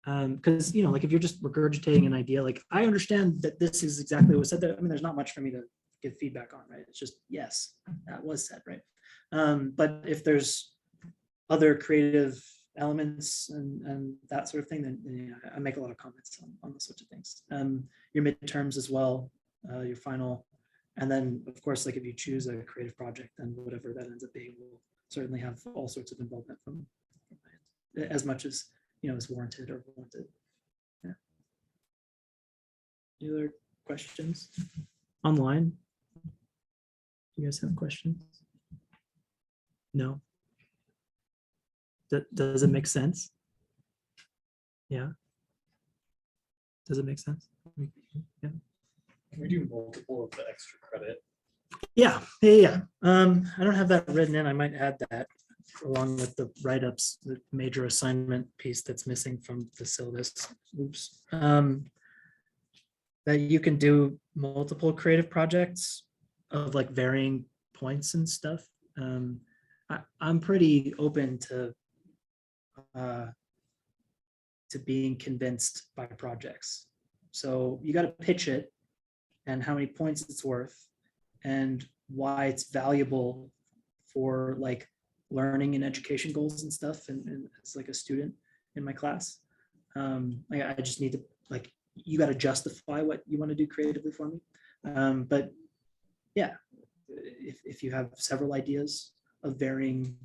Because like if you're just regurgitating an idea, like I understand that this is exactly what was said there. I mean, there's not much for me to give feedback on, right? It's just, yes, that was said, right? But if there's other creative elements and that sort of thing, then I make a lot of comments on those sorts of things. Your midterms as well, your final. And then, of course, like if you choose a creative project, then whatever that ends up being will certainly have all sorts of involvement from as much as is warranted or wanted. Yeah. Any other questions online? Do you guys have questions? No. Does it make sense? Yeah. Does it make sense? Yeah. Can we do multiple of the extra credit? Yeah. I don't have that written in. I might add that along with the write-ups, the major assignment piece that's missing from the syllabus. Oops. That you can do multiple creative projects of like varying points and stuff. I'm pretty open to being convinced by projects. So you got to pitch it and how many points it's worth and why it's valuable for like learning and education goals and stuff. And as like a student in my class, I just need to like, you got to justify what you want to do creatively for me. But yeah, if you have several ideas of varying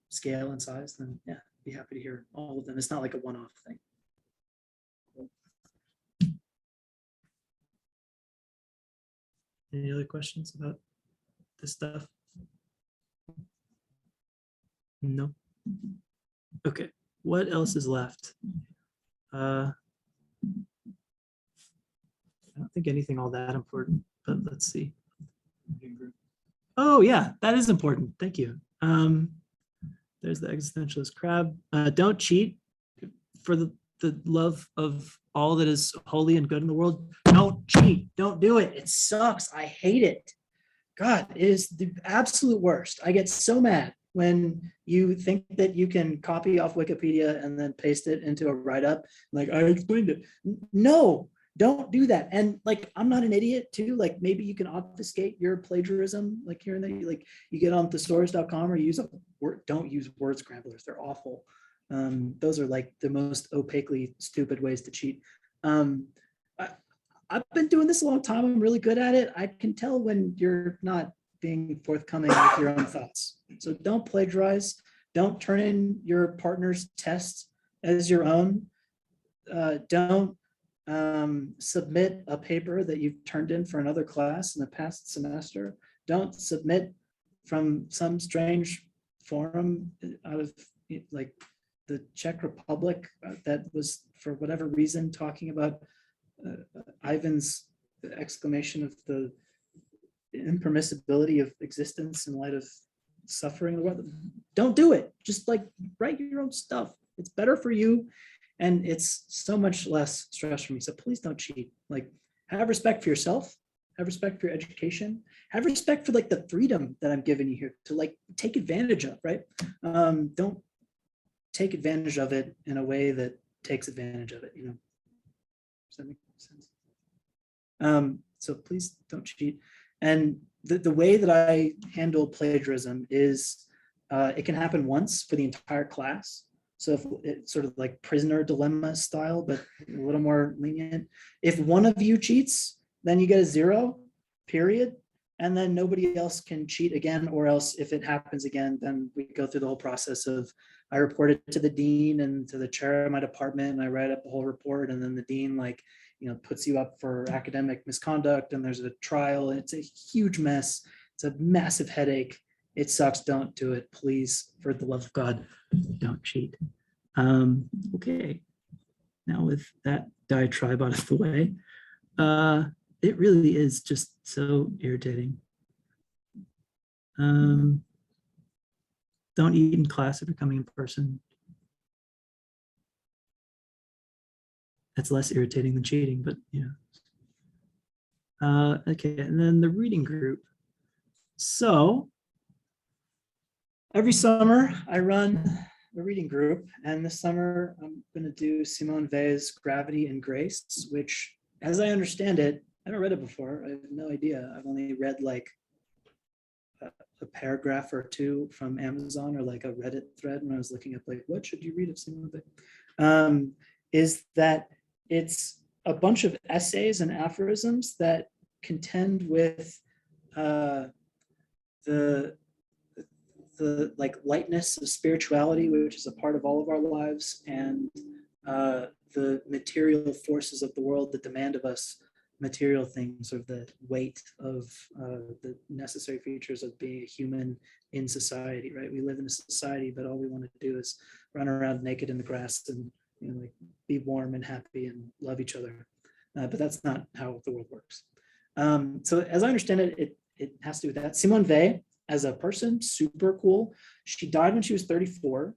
scale and size, then yeah, I'd be happy to hear all of them. It's not like a one-off thing. Any other questions about this stuff? No. Okay, what else is left? I don't think anything all that important, but let's see. Oh yeah, that is important. Thank you. There's the existentialist crab. Don't cheat. For the love of all that is holy and good in the world, don't cheat. Don't do it. It sucks. I hate it. God, it is the absolute worst. I get so mad when you think that you can copy off Wikipedia and then paste it into a write-up. Like, I explained it. No, don't do that. And like, I'm not an idiot too. Like maybe you can obfuscate your plagiarism, like here and there. Like you get on thesaurus.com or use a word, don't use word scramblers. They're awful. Those are like the most opaquely stupid ways to cheat. I've been doing this a long time. I'm really good at it. I can tell when you're not being forthcoming with your own thoughts. So don't plagiarize. Don't turn in your partner's test as your own. Don't submit a paper that you've turned in for another class in the past semester. Don't submit from some strange forum out of like the Czech Republic that was for whatever reason talking about Ivan's exclamation of the impermissibility of existence in light of suffering in the world. Don't do it. Just like write your own stuff. It's better for you, and it's so much less stress for me. So please don't cheat. Like, have respect for yourself. Have respect for your education. Have respect for like the freedom that I'm giving you here to like take advantage of. Right? Don't take advantage of it in a way that takes advantage of it. You know. Does that make sense? So please don't cheat. And the way that I handle plagiarism is it can happen once for the entire class. So if it's sort of like prisoner dilemma style, but a little more lenient. If one of you cheats, then you get a 0, period. And then nobody else can cheat again, or else if it happens again, then we go through the whole process of I report it to the dean and to the chair of my department, and I write up the whole report, and then the dean puts you up for academic misconduct, and there's a trial. It's a huge mess. It's a massive headache. It sucks. Don't do it, please. For the love of God, don't cheat. Okay. Now with that diatribe out of the way, it really is just so irritating. Don't eat in class if you're coming in person. That's less irritating than cheating, but yeah. Okay, and then the reading group. So every summer I run a reading group, and this summer I'm going to do Simone Weil's Gravity and Grace, which, as I understand it, I haven't read it before. I have no idea. I've only read like a paragraph or two from Amazon or like a Reddit thread when I was looking up like, what should you read of Simone Weil? Is that it's a bunch of essays and aphorisms that contend with the like lightness of spirituality, which is a part of all of our lives, and the material forces of the world that demand of us material things, or the weight of the necessary features of being a human in society, right? We live in a society, but all we want to do is run around naked in the grass and like be warm and happy and love each other. But that's not how the world works. So as I understand it, it has to do with that. Simone Weil, as a person, super cool. She died when she was 34.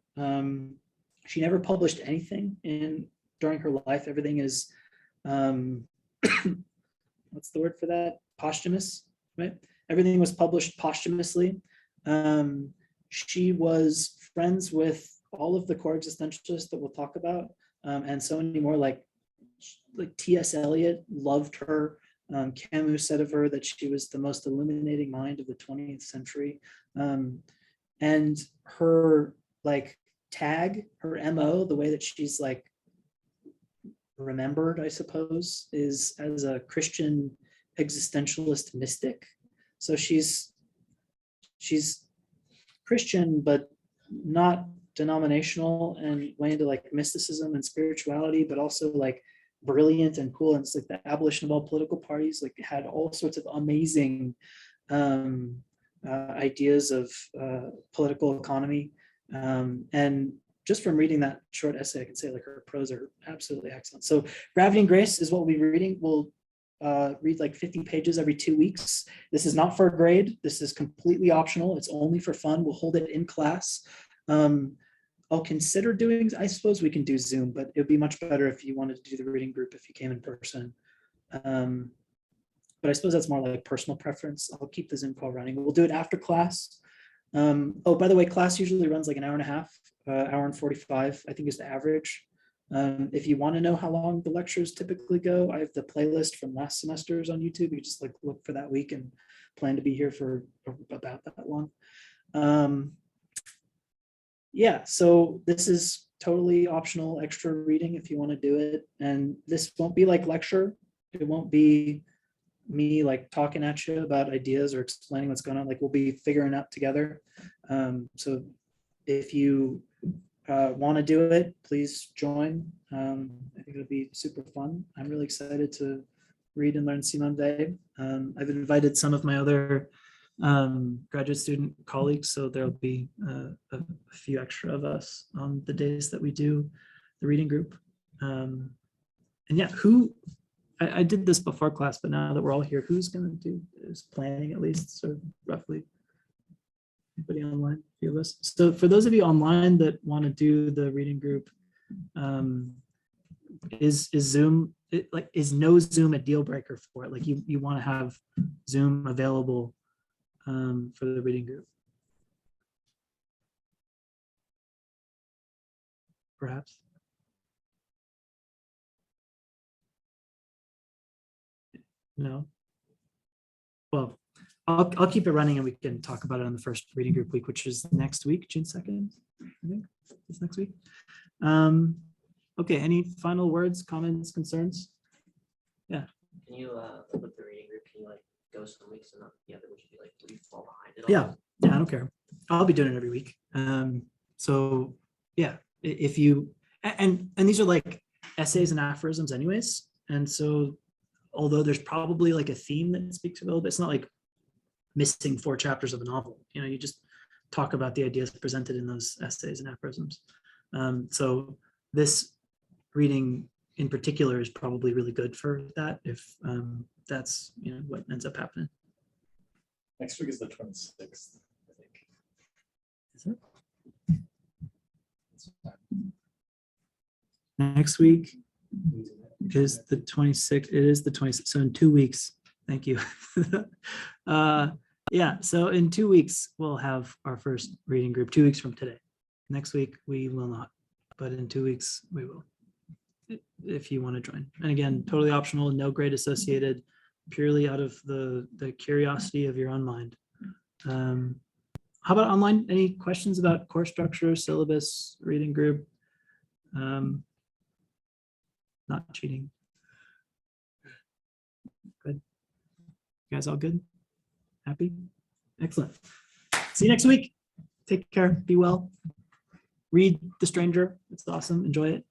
She never published anything during her life. Everything is, what's the word for that? Posthumous, right? Everything was published posthumously. She was friends with all of the core existentialists that we'll talk about, and so many more. Like T.S. Eliot loved her. Camus said of her that she was the most illuminating mind of the 20th century. And her like tag, her MO, the way that she's like remembered, I suppose, is as a Christian existentialist mystic. So she's Christian, but not denominational, and way into like mysticism and spirituality, but also like brilliant and cool. And it's like the abolition of all political parties, like had all sorts of amazing ideas of political economy. And just from reading that short essay, I can say like her prose are absolutely excellent. So Gravity and Grace is what we'll be reading. We'll read like 50 pages every 2 weeks. This is not for a grade. This is completely optional. It's only for fun. We'll hold it in class. I'll consider doing, I suppose we can do Zoom, but it would be much better if you wanted to do the reading group if you came in person. But I suppose that's more like personal preference. I'll keep the Zoom call running. We'll do it after class. Oh, by the way, class usually runs like an hour and a half, hour and 45, I think is the average. If you want to know how long the lectures typically go, I have the playlist from last semesters on YouTube. You just like look for that week and plan to be here for about that long. Yeah, so this is totally optional extra reading if you want to do it. And this won't be like lecture. It won't be me like talking at you about ideas or explaining what's going on. Like we'll be figuring out together. So if you want to do it, please join. I think it'll be super fun. I'm really excited to read and learn Simone Weil. I've invited some of my other graduate student colleagues, so there'll be a few extra of us on the days that we do the reading group. And yeah, who I did this before class, but now that we're all here, who's gonna do, is planning at least, sort of roughly? Anybody online, a few of us? So for those of you online that want to do the reading group, is Zoom, is no Zoom a deal breaker for it? Like you want to have Zoom available for the reading group? Perhaps. No. Well, I'll keep it running and we can talk about it on the first reading group week, which is next week, June 2nd, I think it's next week. Okay, any final words, comments, concerns? Can you, with the reading group, can you like go some weeks and not the other, which would be like, do you fall behind it? Yeah, I don't care. I'll be doing it every week. So yeah, if you, and these are like essays and aphorisms anyways. And so although there's probably like a theme that speaks a little bit, it's not like missing 4 chapters of a novel. You know, you just talk about the ideas presented in those essays and aphorisms. So this reading in particular is probably really good for that, if that's, you know, what ends up happening. Next week is the 26th, I think. Is it? Next week is the 26th. It is the 26th. So in 2 weeks. Thank you. Yeah, so in 2 weeks, we'll have our first reading group, 2 weeks from today. Next week, we will not, but in 2 weeks, we will, if you want to join. And again, totally optional, no grade associated, purely out of the curiosity of your own mind. How about online? Any questions about course structure, syllabus, reading group? Not cheating. Good. You guys all good? Happy? Excellent. See you next week. Take care. Be well. Read The Stranger. It's awesome. Enjoy it.